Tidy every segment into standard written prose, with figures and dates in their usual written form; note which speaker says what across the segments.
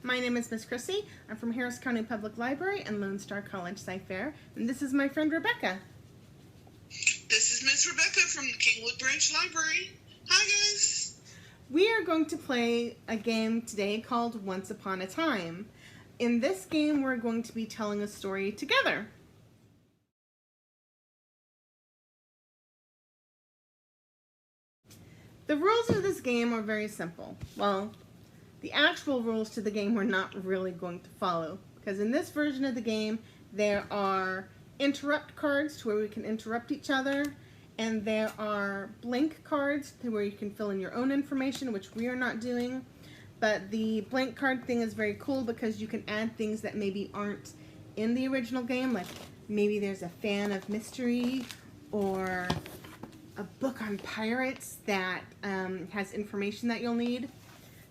Speaker 1: My name is Miss Krissy. I'm from Harris County Public Library and Lone Star College Sci-Fair, and this is my friend Rebecca.
Speaker 2: This is Ms. Rebecca from the Kingwood Branch Library. Hi, guys.
Speaker 1: We are going to play a game today called Once Upon a Time. In this game, we're going to be telling a story together. The rules of this game are very simple. Well, the actual rules to the game we're not really going to follow, because in this version of the game, there are interrupt cards to where we can interrupt each other, and there are blank cards to where you can fill in your own information, which we are not doing. But the blank card thing is very cool because you can add things that maybe aren't in the original game, like maybe there's a fan of mystery or a book on pirates that has information that you'll need.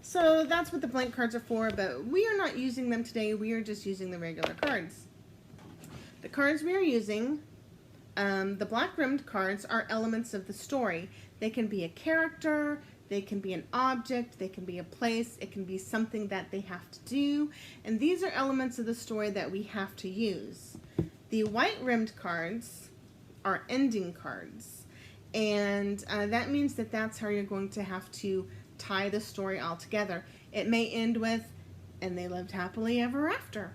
Speaker 1: So that's what the blank cards are for, but we are not using them today. We are just using the regular cards. The cards we are using, the black rimmed cards, are elements of the story. They can be a character, they can be an object, they can be a place, it can be something that they have to do, and these are elements of the story that we have to use. The white rimmed cards are ending cards, and that means that that's how you're going to have to tie the story all together. It may end with, and they lived happily ever after,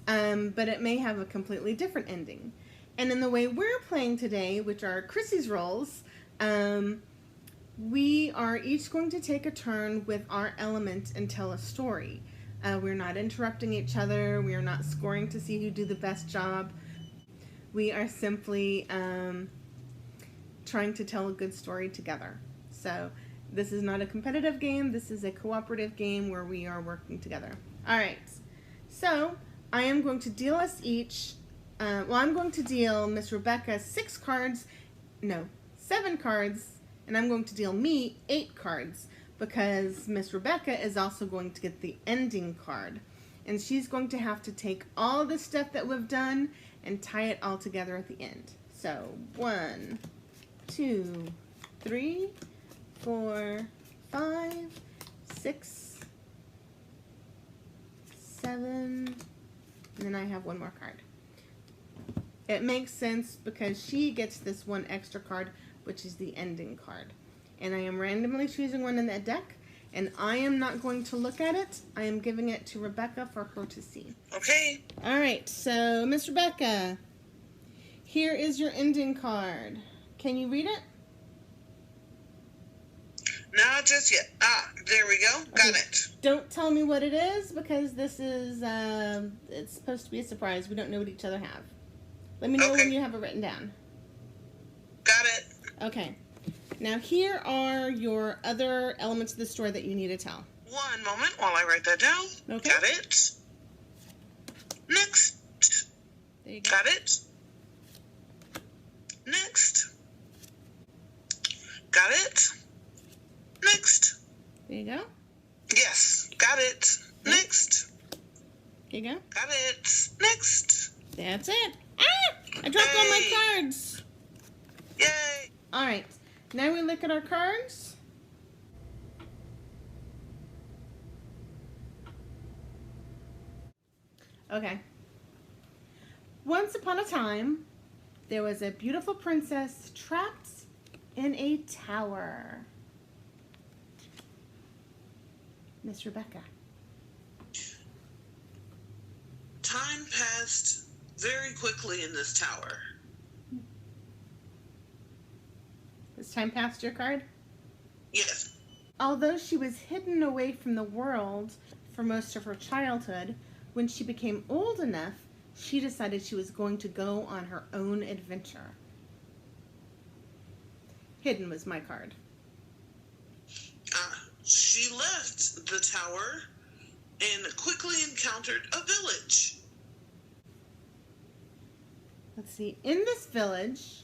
Speaker 1: but it may have a completely different ending. And in the way we're playing today, which are Krissy's roles, we are each going to take a turn with our element and tell a story. We're not interrupting each other. We are not scoring to see who do the best job. We are simply trying to tell a good story together. So this is not a competitive game. This is a cooperative game where we are working together. All right. So I am going to deal us each, I'm going to deal Miss Rebecca 7 cards, and I'm going to deal me 8 cards because Miss Rebecca is also going to get the ending card. And she's going to have to take all the stuff that we've done and tie it all together at the end. So 1, 2, 3, 4, 5, 6, 7, and then I have one more card. It makes sense because she gets this one extra card, which is the ending card. And I am randomly choosing one in that deck, and I am not going to look at it. I am giving it to Rebecca for her to see.
Speaker 2: Okay.
Speaker 1: All right, so Miss Rebecca, here is your ending card. Can you read it?
Speaker 2: Not just yet. There we go. Got it.
Speaker 1: Don't tell me what it is because this is, it's supposed to be a surprise. We don't know what each other have. Let me know when you have it written down.
Speaker 2: Got it.
Speaker 1: Okay. Now here are your other elements of the story that you need to tell.
Speaker 2: One moment while I write that down.
Speaker 1: Okay.
Speaker 2: Got it. Next.
Speaker 1: There you go.
Speaker 2: Got it. Next. Got it. Next.
Speaker 1: There you go.
Speaker 2: Yes. Got it. Next.
Speaker 1: There you go.
Speaker 2: Got it. Next.
Speaker 1: That's it. Ah! I dropped all my cards.
Speaker 2: Yay.
Speaker 1: All right. Now we look at our cards. Okay. Once upon a time, there was a beautiful princess trapped in a tower. Miss Rebecca.
Speaker 2: Time passed very quickly in this tower.
Speaker 1: Has time passed your card?
Speaker 2: Yes.
Speaker 1: Although she was hidden away from the world for most of her childhood, when she became old enough, she decided she was going to go on her own adventure. Hidden was my card.
Speaker 2: She left the tower and quickly encountered a village.
Speaker 1: Let's see. In this village,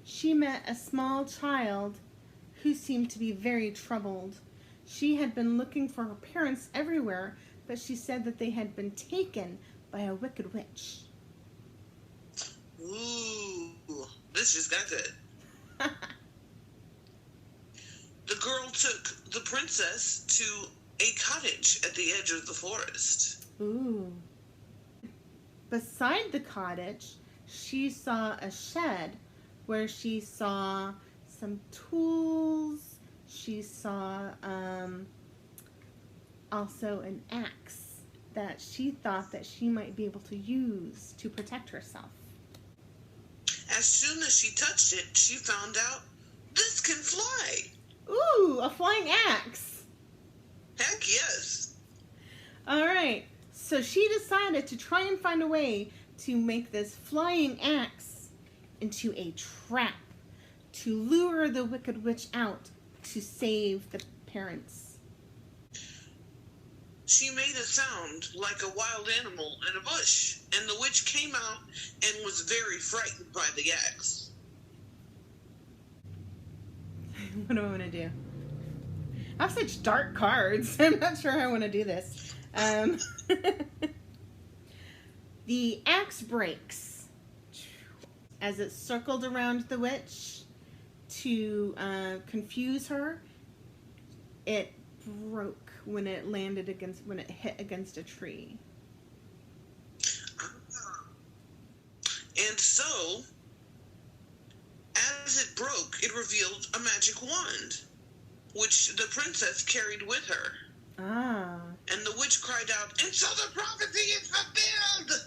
Speaker 1: she met a small child who seemed to be very troubled. She had been looking for her parents everywhere, but she said that they had been taken by a wicked witch.
Speaker 2: Ooh, this just got good. The girl took the princess to a cottage at the edge of the forest.
Speaker 1: Ooh. Beside the cottage, she saw a shed where she saw some tools. She saw also an axe that she thought that she might be able to use to protect herself.
Speaker 2: As soon as she touched it, she found out this can fly.
Speaker 1: Ooh, a flying axe.
Speaker 2: Heck yes.
Speaker 1: All right. So she decided to try and find a way to make this flying axe into a trap to lure the Wicked Witch out to save the parents.
Speaker 2: She made a sound like a wild animal in a bush, and the witch came out and was very frightened by the axe.
Speaker 1: What do I want to do? I have such dark cards. I'm not sure how I want to do this. The axe breaks as it circled around the witch to confuse her. It broke when it hit against a tree.
Speaker 2: And so, as it broke, it revealed a magic wand, which the princess carried with her.
Speaker 1: Ah.
Speaker 2: And the witch cried out, "And so the prophecy is fulfilled!"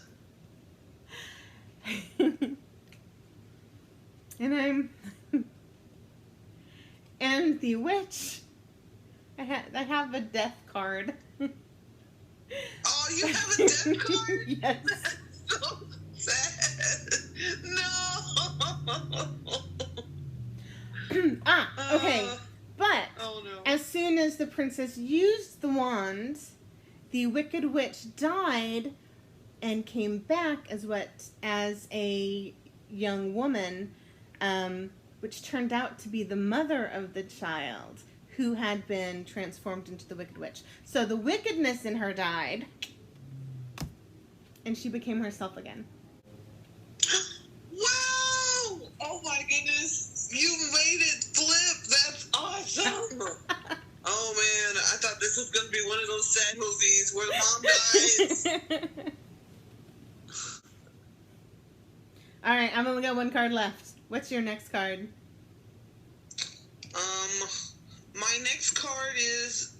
Speaker 1: And the witch. I have a death card.
Speaker 2: Oh, you have a death card?
Speaker 1: Yes.
Speaker 2: That's so sad. No.
Speaker 1: Okay. But
Speaker 2: oh no.
Speaker 1: as soon as the princess used the wand, the Wicked Witch died and came back as a young woman, which turned out to be the mother of the child who had been transformed into the Wicked Witch. So the wickedness in her died, and she became herself again.
Speaker 2: Wow! Oh my goodness! You made it flip! That's awesome! Oh man, I thought this was going to be one of those sad movies where the mom dies.
Speaker 1: Alright, I've only got one card left. What's your next card?
Speaker 2: My next card is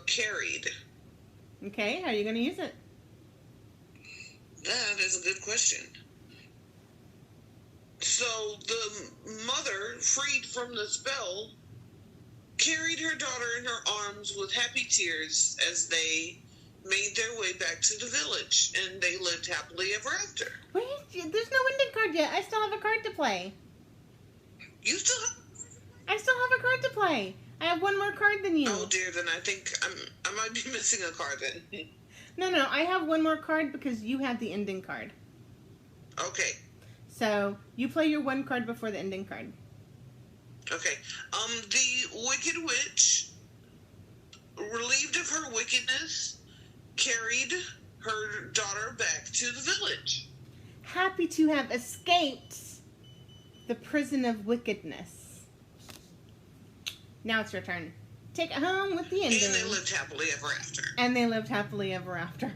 Speaker 2: carried.
Speaker 1: Okay, how are you going to use it?
Speaker 2: That is a good question. So the mother, freed from the spell, carried her daughter in her arms with happy tears as they made their way back to the village, and they lived happily ever after.
Speaker 1: Wait, there's no ending card yet. I still have a card to play.
Speaker 2: You still have...
Speaker 1: I still have a card to play. I have one more card than you.
Speaker 2: Oh dear, then I think I might be missing a card then.
Speaker 1: No, I have one more card because you had the ending card.
Speaker 2: Okay.
Speaker 1: So, you play your one card before the ending card.
Speaker 2: Okay. The Wicked Witch, relieved of her wickedness, carried her daughter back to the village.
Speaker 1: Happy to have escaped the prison of wickedness. Now it's your turn. Take it home with the ending.
Speaker 2: And they lived happily ever after.
Speaker 1: And they lived happily ever after.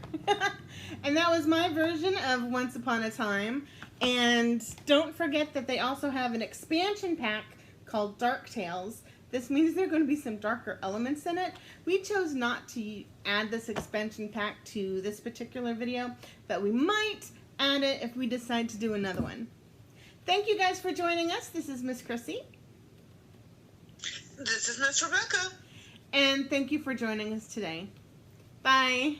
Speaker 1: And that was my version of Once Upon a Time. And don't forget that they also have an expansion pack called Dark Tales. This means there are going to be some darker elements in it. We chose not to add this expansion pack to this particular video, but we might add it if we decide to do another one. Thank you guys for joining us. This is Miss Krissy.
Speaker 2: This is Ms. Rebecca.
Speaker 1: And thank you for joining us today. Bye.